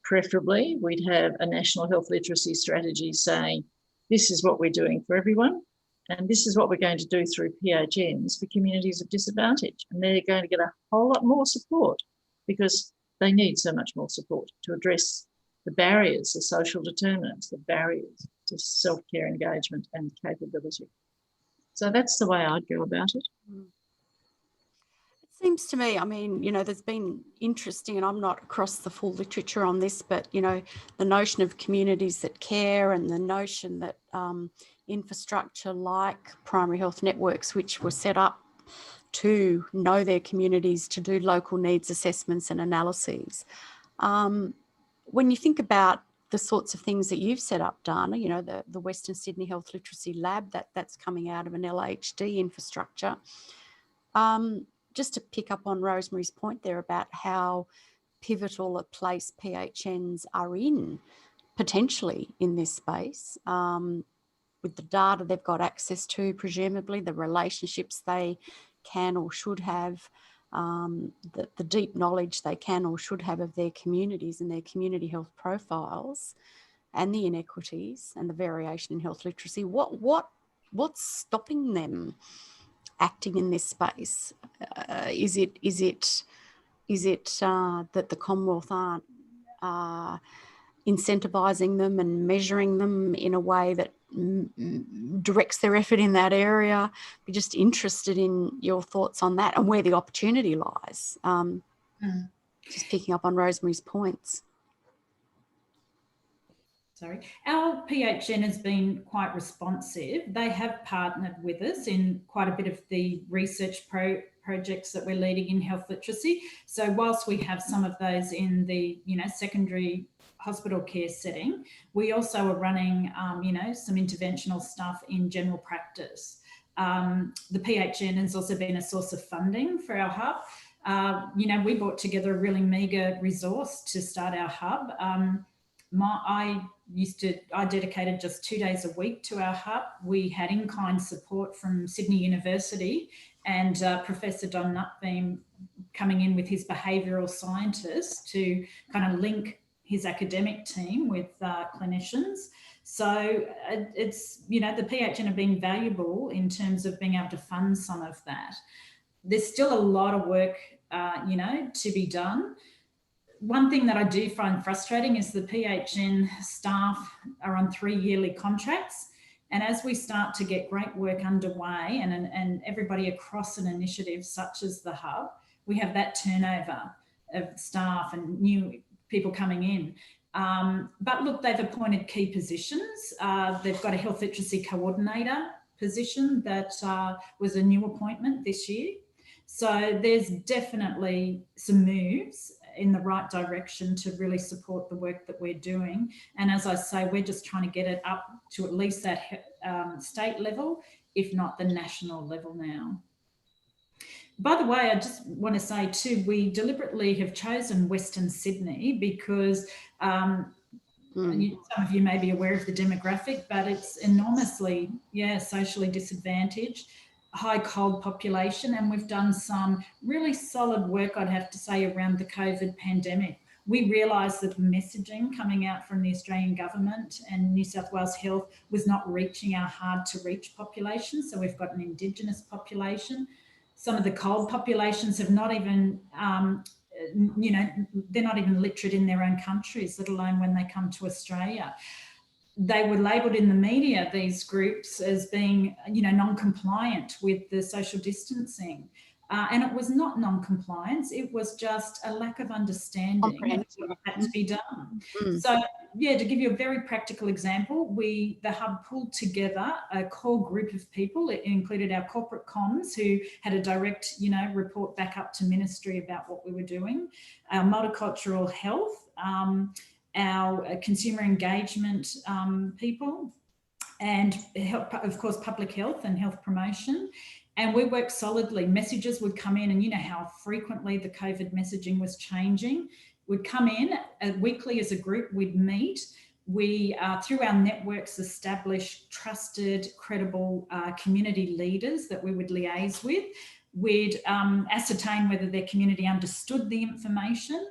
Preferably, we'd have a national health literacy strategy saying, this is what we're doing for everyone, and this is what we're going to do through PHNs for communities of disadvantage. And they're going to get a whole lot more support because they need so much more support to address the barriers, the social determinants, the barriers to self-care engagement and capability. So that's the way I'd go about it. It seems to me, I mean, you know, there's been interesting, and I'm not across the full literature on this, but, you know, the notion of communities that care and the notion that infrastructure like primary health networks, which were set up to know their communities, to do local needs assessments and analyses. When you think about the sorts of things that you've set up, Dana, you know, the Western Sydney Health Literacy Lab, that's coming out of an LHD infrastructure. Just to pick up on Rosemary's point there about how pivotal a place PHNs are in, potentially in this space, with the data they've got access to, presumably, the relationships they can or should have, the deep knowledge they can or should have of their communities and their community health profiles, and the inequities and the variation in health literacy. What's stopping them acting in this space? Is it that the Commonwealth aren't incentivising them and measuring them in a way that directs their effort in that area? Be just interested in your thoughts on that and where the opportunity lies. Just picking up on Rosemary's points. Sorry, our PHN has been quite responsive. They have partnered with us in quite a bit of the research projects that we're leading in health literacy. So whilst we have some of those in the, you know, secondary hospital care setting, we also are running, you know, some interventional stuff in general practice. The PHN has also been a source of funding for our hub. You know, we brought together a really meagre resource to start our hub. I dedicated just 2 days a week to our hub. We had in-kind support from Sydney University and Professor Don Nutbeam coming in with his behavioural scientists to kind of link his academic team with clinicians. So it's, you know, the PHN have been valuable in terms of being able to fund some of that. There's still a lot of work, you know, to be done. One thing that I do find frustrating is the PHN staff are on 3 yearly contracts. And as we start to get great work underway and everybody across an initiative such as the hub, we have that turnover of staff and new people coming in. But look, they've appointed key positions. They've got a health literacy coordinator position that was a new appointment this year. So there's definitely some moves in the right direction to really support the work that we're doing. And as I say, we're just trying to get it up to at least that state level, if not the national level now. By the way, I just want to say too, we deliberately have chosen Western Sydney because some of you may be aware of the demographic, but it's enormously, socially disadvantaged, high cold population, and we've done some really solid work, I'd have to say, around the COVID pandemic. We realised that the messaging coming out from the Australian government and New South Wales Health was not reaching our hard to reach population. So we've got an Indigenous population. Some of the cold populations have not even, you know, they're not even literate in their own countries, let alone when they come to Australia. They were labelled in the media, these groups, as being, you know, non-compliant with the social distancing. And it was not non-compliance, it was just a lack of understanding of what had to be done. So, yeah, to give you a very practical example, the hub pulled together a core group of people. It included our corporate comms, who had a direct, you know, report back up to ministry about what we were doing, our multicultural health, our consumer engagement people, and of course public health and health promotion. And we worked solidly. Messages would come in, and you know how frequently the COVID messaging was changing. We'd come in weekly as a group, we'd meet. We, through our networks, established trusted, credible community leaders that we would liaise with. We'd ascertain whether their community understood the information.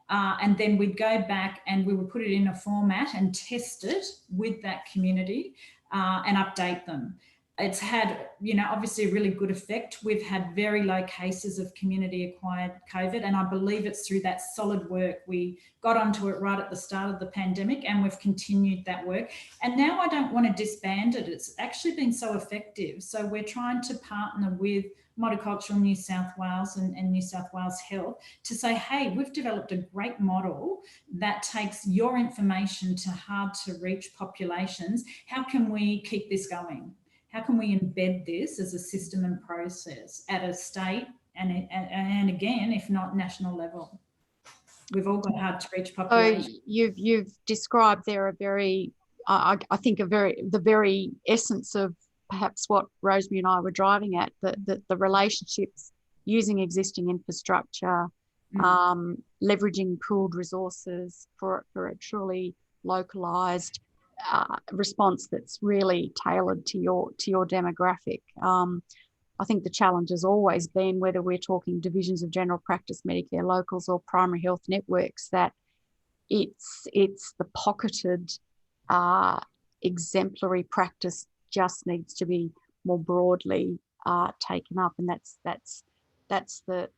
And then we'd go back and we would put it in a format and test it with that community and update them. It's had, you know, obviously a really good effect. We've had very low cases of community-acquired COVID, and I believe it's through that solid work. We got onto it right at the start of the pandemic, and we've continued that work. And now I don't want to disband it. It's actually been so effective. So we're trying to partner with Multicultural New South Wales and New South Wales Health to say, hey, we've developed a great model that takes your information to hard to reach populations. How can we keep this going? How can we embed this as a system and process at a state and again, if not national level? We've all got hard to reach So population. you've described there a very, I think the very essence of perhaps what Rosemary and I were driving at, the relationships using existing infrastructure, leveraging pooled resources for a truly localized response that's really tailored to your demographic. I think the challenge has always been, whether we're talking divisions of general practice, Medicare locals, or primary health networks, that it's the pocketed exemplary practice just needs to be more broadly taken up, and that's the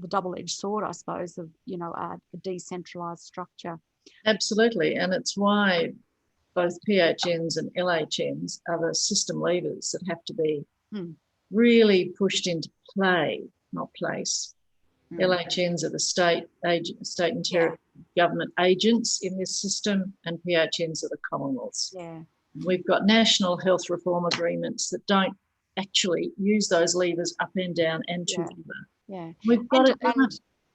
double-edged sword, I suppose, of a decentralised structure. Absolutely, and it's why both PHNs and LHNs are the system levers that have to be really pushed into play, not place. LHNs are the state and territory government agents in this system, and PHNs are the Commonwealths. Yeah. We've got national health reform agreements that don't actually use those levers up and down and together. Yeah. We've got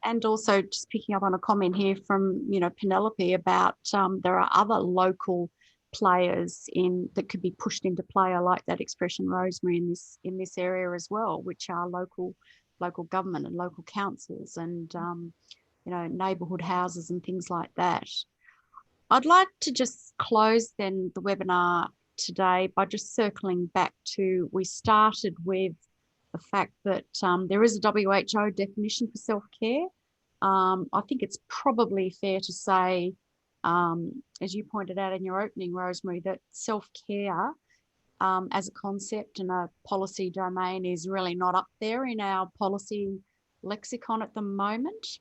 and also just picking up on a comment here from Penelope about there are other local players that could be pushed into play. I like that expression, Rosemary, in this area as well, which are local government and local councils and neighbourhood houses and things like that. I'd like to just close then the webinar today by just circling back to, we started with the fact that there is a WHO definition for self-care. I think it's probably fair to say, as you pointed out in your opening, Rosemary, that self-care as a concept and a policy domain is really not up there in our policy lexicon at the moment.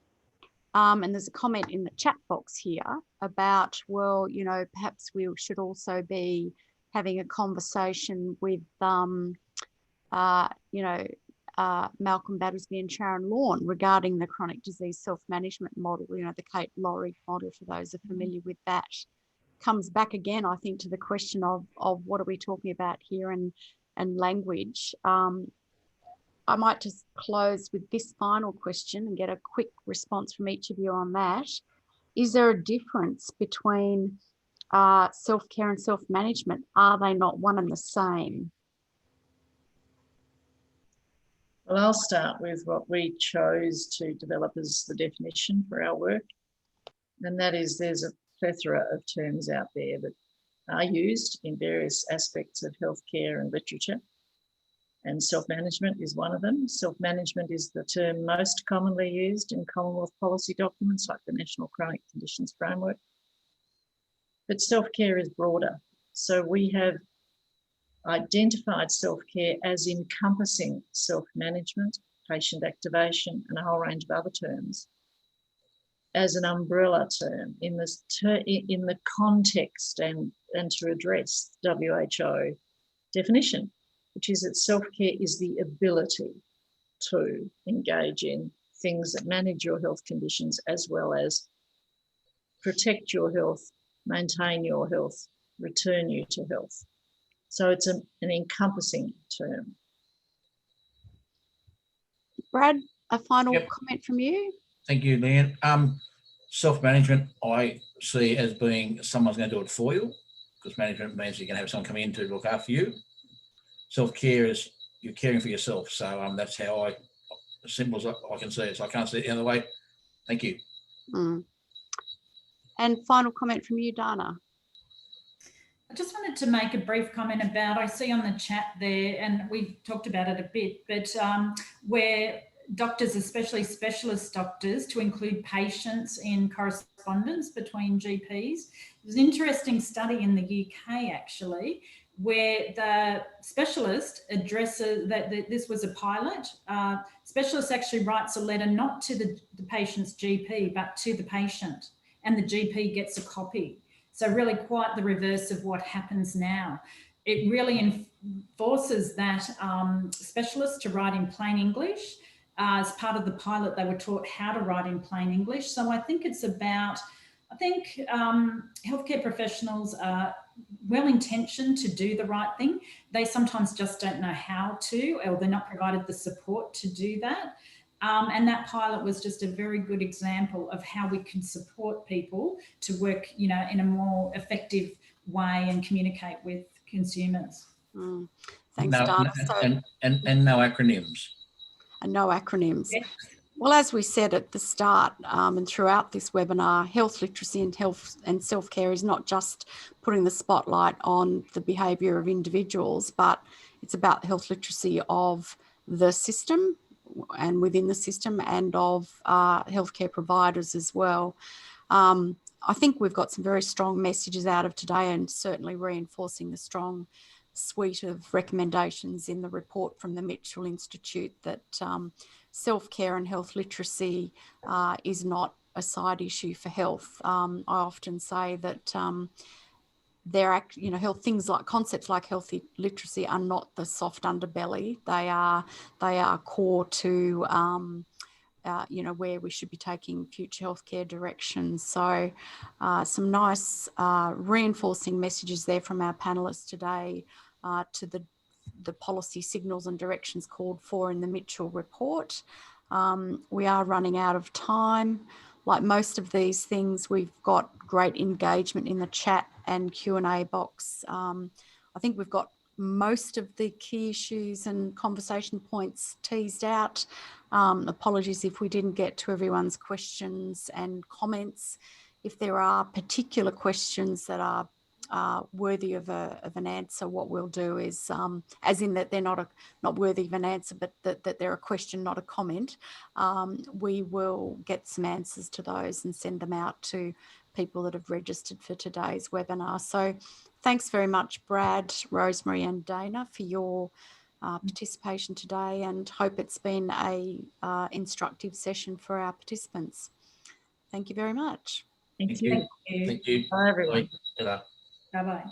And there's a comment in the chat box here about, well, perhaps we should also be having a conversation with, Malcolm Battersby and Sharon Lawn regarding the chronic disease self-management model, the Kate Laurie model, for those who are familiar with that. Comes back again, I think, to the question of what are we talking about here and language. I might just close with this final question and get a quick response from each of you on that. Is there a difference between self-care and self-management? Are they not one and the same? Well, I'll start with what we chose to develop as the definition for our work. And that is, there's a plethora of terms out there that are used in various aspects of healthcare and literature. And self-management is one of them. Self-management is the term most commonly used in Commonwealth policy documents like the National Chronic Conditions Framework. But self-care is broader. So we have identified self-care as encompassing self-management, patient activation, and a whole range of other terms as an umbrella term in the context and to address WHO definition, which is that self-care is the ability to engage in things that manage your health conditions as well as protect your health, maintain your health, return you to health. So it's an encompassing term. Brad, a final comment from you? Thank you, Leanne. Self-management, I see as being someone's going to do it for you, because management means you can have someone come in to look after you. Self-care is you're caring for yourself. So that's how as simple as I can see it. So I can't see it the other way. Thank you. And final comment from you, Dana. I just wanted to make a brief comment about, I see on the chat there, and we talked about it a bit, but where doctors, especially specialist doctors, to include patients in correspondence between GPs. There's an interesting study in the UK, actually, where the specialist addresses that this was a pilot. Specialist actually writes a letter not to the patient's GP, but to the patient, and the GP gets a copy. So really quite the reverse of what happens now. It really forces that specialist to write in plain English. As part of the pilot, they were taught how to write in plain English. So I think it's about, healthcare professionals are well-intentioned to do the right thing. They sometimes just don't know how to, or they're not provided the support to do that. And that pilot was just a very good example of how we can support people to work, you know, in a more effective way and communicate with consumers. Thanks, Dana. And no acronyms. And no acronyms. Yes. Well, as we said at the start and throughout this webinar, health literacy and health and self-care is not just putting the spotlight on the behaviour of individuals, but it's about the health literacy of the system and within the system and of healthcare providers as well. I think we've got some very strong messages out of today, and certainly reinforcing the strong suite of recommendations in the report from the Mitchell Institute that self-care and health literacy is not a side issue for health. I often say that things like concepts like healthy literacy are not the soft underbelly. They are core to where we should be taking future healthcare directions. So some nice reinforcing messages there from our panellists today to the policy signals and directions called for in the Mitchell report. We are running out of time. Like most of these things, we've got great engagement in the chat and Q&A box. I think we've got most of the key issues and conversation points teased out. Apologies if we didn't get to everyone's questions and comments. If there are particular questions that are worthy of an answer, what we'll do is, as in that they're not worthy of an answer, but that they're a question, not a comment, we will get some answers to those and send them out to people that have registered for today's webinar. So thanks very much, Brad, Rosemary and Dana, for your participation today, and hope it's been a instructive session for our participants. Thank you very much. Thank you. Thank you. Bye, everyone. Bye. Bye-bye.